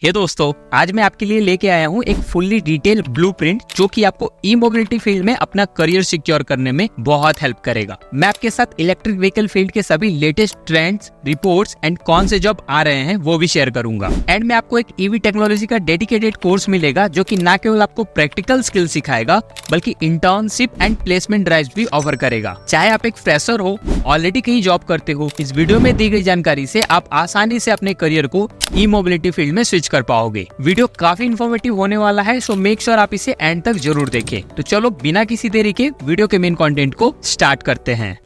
हे दोस्तों, आज मैं आपके लिए लेके आया हूँ एक फुल्ली डिटेल ब्लूप्रिंट जो कि आपको ई मोबिलिटी फील्ड में अपना करियर सिक्योर करने में बहुत हेल्प करेगा। मैं आपके साथ इलेक्ट्रिक व्हीकल फील्ड के सभी लेटेस्ट ट्रेंड्स, रिपोर्ट्स एंड कौन से जॉब आ रहे हैं वो भी शेयर करूंगा। एंड में आपको एक ईवी टेक्नोलॉजी का डेडिकेटेड कोर्स मिलेगा जो कि न केवल आपको प्रैक्टिकल स्किल सिखाएगा बल्कि इंटर्नशिप एंड प्लेसमेंट ड्राइव्स भी ऑफर करेगा। चाहे आप एक फ्रेशर हो, ऑलरेडी कहीं जॉब करते हो, इस वीडियो में दी गई जानकारी से आप आसानी से अपने करियर को ई मोबिलिटी फील्ड में स्विच कर पाओगे। वीडियो काफी इन्फॉर्मेटिव होने वाला है, सो मेक श्योर आप इसे एंड तक जरूर देखें। तो चलो बिना किसी देरी के वीडियो के मेन कंटेंट को स्टार्ट करते हैं।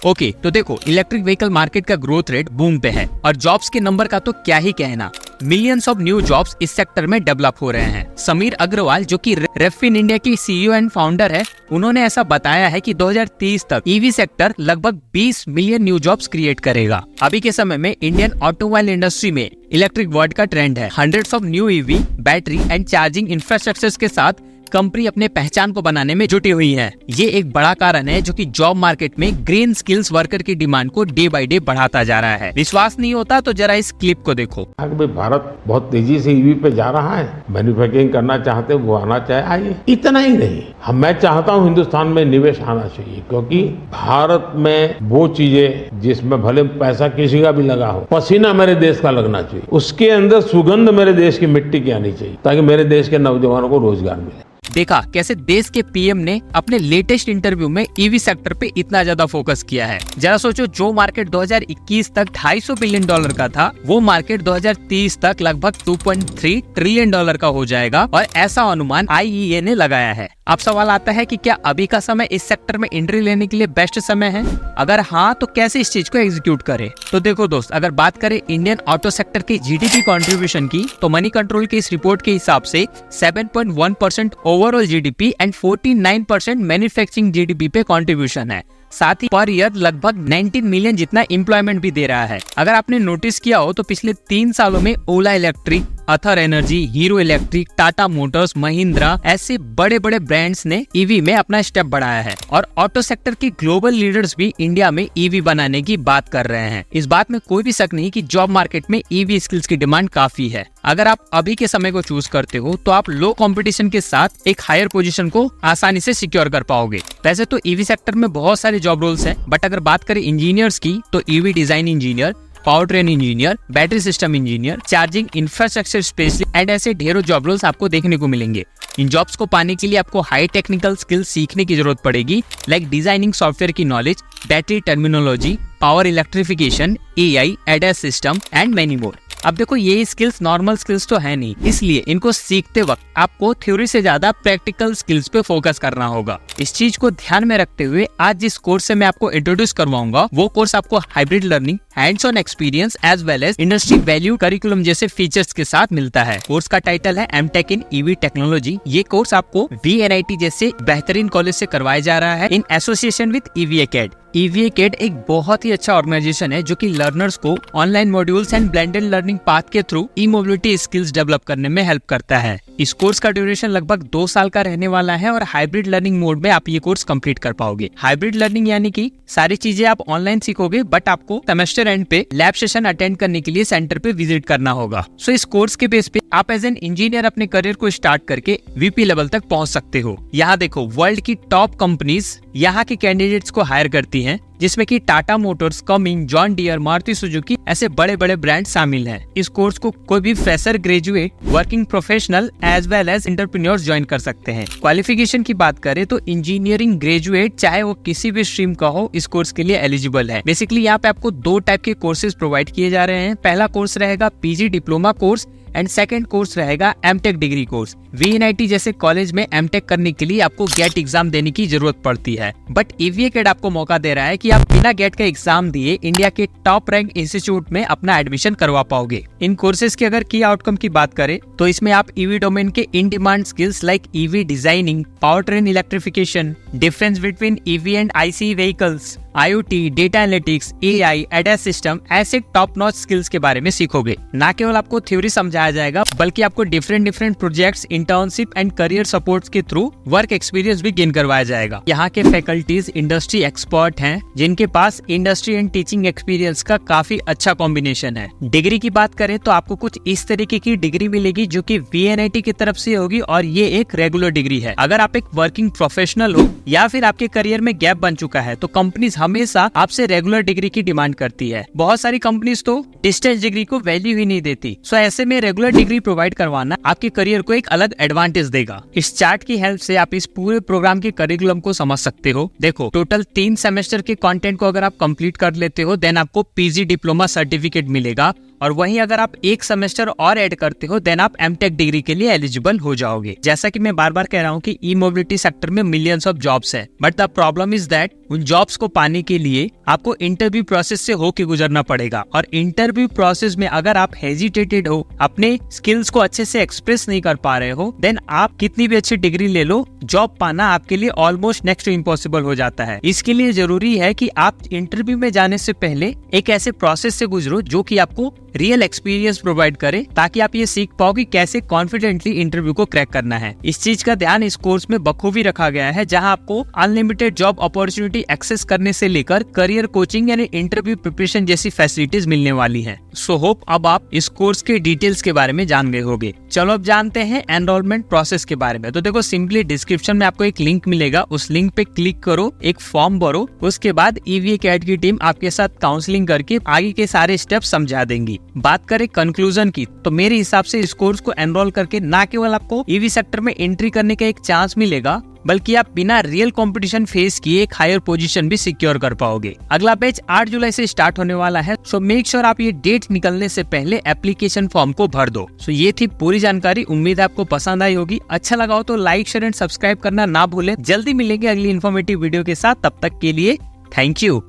ओके, तो देखो, इलेक्ट्रिक व्हीकल मार्केट का ग्रोथ रेट बूम पे है और जॉब्स के नंबर का तो क्या ही कहना। मिलियंस ऑफ न्यू जॉब्स इस सेक्टर में डेवलप हो रहे हैं। समीर अग्रवाल जो कि रेफिन इंडिया की सीईओ एंड फाउंडर है, उन्होंने ऐसा बताया है कि 2030 तक ईवी सेक्टर लगभग 20 मिलियन न्यू जॉब्स क्रिएट करेगा। अभी के समय में इंडियन ऑटोमोबाइल इंडस्ट्री में इलेक्ट्रिक वर्ल्ड का ट्रेंड है। Hundreds of new EV battery and charging infrastructure के साथ कंपनी अपने पहचान को बनाने में जुटी हुई है। ये एक बड़ा कारण है जो कि जॉब मार्केट में ग्रीन स्किल्स वर्कर की डिमांड को डे बाय डे बढ़ाता जा रहा है। विश्वास नहीं होता तो जरा इस क्लिप को देखो। भारत बहुत तेजी से ईवी पे जा रहा है। मैन्युफैक्चरिंग करना चाहते वो आना चाहे आइए। इतना ही नहीं, मैं चाहता हूँ हिंदुस्तान में निवेश आना चाहिए, क्योंकि भारत में वो चीजें जिसमें भले पैसा किसी का भी लगा हो, पसीना मेरे देश का लगना चाहिए, उसके अंदर सुगंध मेरे देश की मिट्टी की आनी चाहिए, ताकि मेरे देश के नौजवानों को रोजगार मिले। देखा कैसे देश के पीएम ने अपने लेटेस्ट इंटरव्यू में ईवी सेक्टर पे इतना ज्यादा फोकस किया है। जरा सोचो, जो मार्केट 2021 तक $250 बिलियन का था, वो मार्केट 2030 तक लगभग $2.3 ट्रिलियन का हो जाएगा और ऐसा अनुमान IEA ने लगाया है। अब सवाल आता है कि क्या अभी का समय इस सेक्टर में एंट्री लेने के लिए बेस्ट समय है? अगर हाँ, तो कैसे इस चीज को एग्जीक्यूट करें? तो देखो दोस्त, अगर बात करें इंडियन ऑटो सेक्टर की जीडीपी कंट्रीब्यूशन की, तो मनी कंट्रोल की इस रिपोर्ट के हिसाब से 7.1% overall GDP and 49% manufacturing GDP पे कंट्रीब्यूशन है। साथ ही पर ईयर लगभग 19 मिलियन जितना एम्प्लॉयमेंट भी दे रहा है। अगर आपने नोटिस किया हो तो पिछले 3 सालों में Ola electric, Ather energy, Hero electric, Tata motors, Mahindra ऐसे बड़े बड़े ब्रांड्स ने ईवी में अपना स्टेप बढ़ाया है और ऑटो सेक्टर की ग्लोबल लीडर्स भी इंडिया में ईवी बनाने की बात कर रहे हैं। इस बात में कोई भी शक नहीं कि जॉब मार्केट में ईवी स्किल्स की डिमांड काफी है। अगर आप अभी के समय को चूज करते हो तो आप लो कंपटीशन के साथ एक हायर पोजीशन को आसानी से सिक्योर कर पाओगे। वैसे तो ईवी सेक्टर में बहुत सारे जॉब रोल्स हैं, बट अगर बात करें इंजीनियर्स की तो EV design engineer, power train engineer, battery system engineer, charging infrastructure specialist and ऐसे ढेरों जॉब रोल्स आपको देखने को मिलेंगे। इन जॉब्स को पाने के लिए आपको हाई टेक्निकल स्किल्स सीखने की जरूरत पड़ेगी, लाइक डिजाइनिंग सॉफ्टवेयर की knowledge, battery terminology, power electrification, AI, ADAS system and many more. अब देखो, ये स्किल्स नॉर्मल स्किल्स तो है नहीं, इसलिए इनको सीखते वक्त आपको थ्योरी से ज्यादा प्रैक्टिकल स्किल्स पे फोकस करना होगा। इस चीज को ध्यान में रखते हुए आज जिस कोर्स से मैं आपको इंट्रोड्यूस करवाऊंगा, वो कोर्स आपको hybrid learning, hands on experience as well as industry value curriculum जैसे फीचर्स के साथ मिलता है। कोर्स का टाइटल है एमटेक इन ईवी टेक्नोलॉजी। ये कोर्स आपको VNIT जैसे बेहतरीन कॉलेज से करवाया जा रहा है in association with EVACAD। EVACAD एक बहुत ही अच्छा ऑर्गेनाइजेशन है जो कि लर्नर्स को online modules and blended learning path के थ्रू ई मोबिलिटी स्किल्स डेवलप करने में हेल्प करता है। इस कोर्स का ड्यूरेशन लगभग 2 साल का रहने वाला है और हाइब्रिड लर्निंग मोड में आप ये कोर्स कंप्लीट कर पाओगे। हाइब्रिड लर्निंग यानी कि सारी चीजें आप ऑनलाइन सीखोगे, बट आपको सेमेस्टर एंड पे लैब सेशन अटेंड करने के लिए सेंटर पे विजिट करना होगा। सो इस कोर्स के बेस पे आप एज एन इंजीनियर अपने करियर को स्टार्ट करके VP लेवल तक पहुंच सकते हो। यहाँ देखो, वर्ल्ड की टॉप कंपनीज यहाँ के कैंडिडेट्स को हायर करती हैं, जिसमें कि Tata Motors, coming, John Deere, Maruti Suzuki ऐसे बड़े बड़े ब्रांड शामिल हैं। इस कोर्स को कोई भी fresher, graduate, working professional as well as entrepreneurs join कर सकते हैं। क्वालिफिकेशन की बात करें तो इंजीनियरिंग ग्रेजुएट चाहे वो किसी भी स्ट्रीम का हो, इस कोर्स के लिए एलिजिबल है। बेसिकली यहाँ पे आपको 2 टाइप के कोर्सेज प्रोवाइड किए जा रहे हैं। पहला कोर्स रहेगा PG diploma course and second course रहेगा एमटेक डिग्री कोर्स। VNIT जैसे कॉलेज में एमटेक करने के लिए आपको गेट एग्जाम देने की जरूरत पड़ती है, बट EVACAD आपको मौका दे रहा है कि आप बिना गेट का एग्जाम दिए इंडिया के टॉप रैंक इंस्टीट्यूट में अपना एडमिशन करवा पाओगे। इन कोर्सेज के अगर की आउटकम की बात करें तो इसमें आप ईवी डोमेन के in demand skills like EV designing, power train electrification, difference between EV and ICE vehicles, IoT, data analytics, AI, ADAS system ऐसे टॉप नॉच स्किल्स के बारे में सीखोगे। न केवल आपको थ्योरी समझाया पढ़ाया जाएगा, बल्कि आपको different projects, internship and career supports के थ्रू वर्क एक्सपीरियंस भी गेन करवाया जाएगा। यहाँ के फैकल्टीज इंडस्ट्री एक्सपर्ट हैं, जिनके पास इंडस्ट्री एंड टीचिंग एक्सपीरियंस का काफी अच्छा कॉम्बिनेशन है। डिग्री की बात करें तो आपको कुछ इस तरीके की डिग्री मिलेगी जो कि VNIT की तरफ से होगी, और ये एक रेगुलर डिग्री है। अगर आप एक वर्किंग प्रोफेशनल हो या फिर आपके करियर में गैप बन चुका है तो कंपनीज हमेशा आपसे रेगुलर डिग्री की डिमांड करती है। बहुत सारी कंपनीज तो डिस्टेंस डिग्री को वैल्यू ही नहीं देती। सो ऐसे में रेगुलर डिग्री प्रोवाइड करवाना आपके करियर को एक अलग एडवांटेज देगा। इस चार्ट की हेल्प से आप इस पूरे प्रोग्राम के करिकुलम को समझ सकते हो। देखो, टोटल 3 सेमेस्टर के कंटेंट को अगर आप कंप्लीट कर लेते हो देन आपको PG डिप्लोमा सर्टिफिकेट मिलेगा, और वहीं अगर आप एक सेमेस्टर और ऐड करते हो देन आप MTech डिग्री के लिए एलिजिबल हो जाओगे। जैसा कि मैं बार बार कह रहा हूँ कि ई मोबिलिटी सेक्टर में मिलियंस ऑफ जॉब्स है, but the problem is that उन जॉब्स को पाने के लिए आपको इंटरव्यू प्रोसेस से होके गुजरना पड़ेगा, और इंटरव्यू प्रोसेस में अगर आप हेजिटेटेड हो, अपने स्किल्स को अच्छे से एक्सप्रेस नहीं कर पा रहे हो, देन आप कितनी भी अच्छी डिग्री ले लो, जॉब पाना आपके लिए ऑलमोस्ट नेक्स्ट टू इम्पॉसिबल हो जाता है। इसके लिए जरूरी है कि आप इंटरव्यू में जाने से पहले एक ऐसे प्रोसेस से गुजरो जो कि आपको रियल एक्सपीरियंस प्रोवाइड करे, ताकि आप ये सीख पाओ कि कैसे कॉन्फिडेंटली इंटरव्यू को क्रैक करना है। इस चीज का ध्यान इस कोर्स में बखूबी रखा गया है, जहां आपको अनलिमिटेड जॉब अपॉर्चुनिटी एक्सेस करने से लेकर करियर कोचिंग यानी इंटरव्यू प्रिपरेशन जैसी फैसिलिटीज मिलने वाली हैं। सो होप अब आप इस कोर्स के डिटेल्स के बारे में जान गए होंगे। चलो अब जानते हैं एनरोलमेंट प्रोसेस के बारे में। तो देखो, सिंपली डिस्क्रिप्शन में आपको एक लिंक मिलेगा, उस लिंक पे क्लिक करो, एक फॉर्म भरो, उसके बाद EVA CAT की टीम आपके साथ काउंसलिंग करके आगे के सारे स्टेप समझा देंगी। बात करें कंक्लूजन की, तो मेरे हिसाब से इस कोर्स को एनरोल करके ना केवल आपको EV सेक्टर में एंट्री करने का एक चांस मिलेगा, बल्कि आप बिना रियल कंपटीशन फेस किए एक हायर पोजीशन भी सिक्योर कर पाओगे। अगला बैच 8 जुलाई से स्टार्ट होने वाला है, सो मेक श्योर आप ये डेट निकलने से पहले एप्लीकेशन फॉर्म को भर दो। सो ये थी पूरी जानकारी, उम्मीद है आपको पसंद आई होगी। अच्छा लगा हो तो लाइक, शेयर एंड सब्सक्राइब करना ना भूलें। जल्दी मिलेंगे अगली इन्फॉर्मेटिव वीडियो के साथ, तब तक के लिए थैंक यू।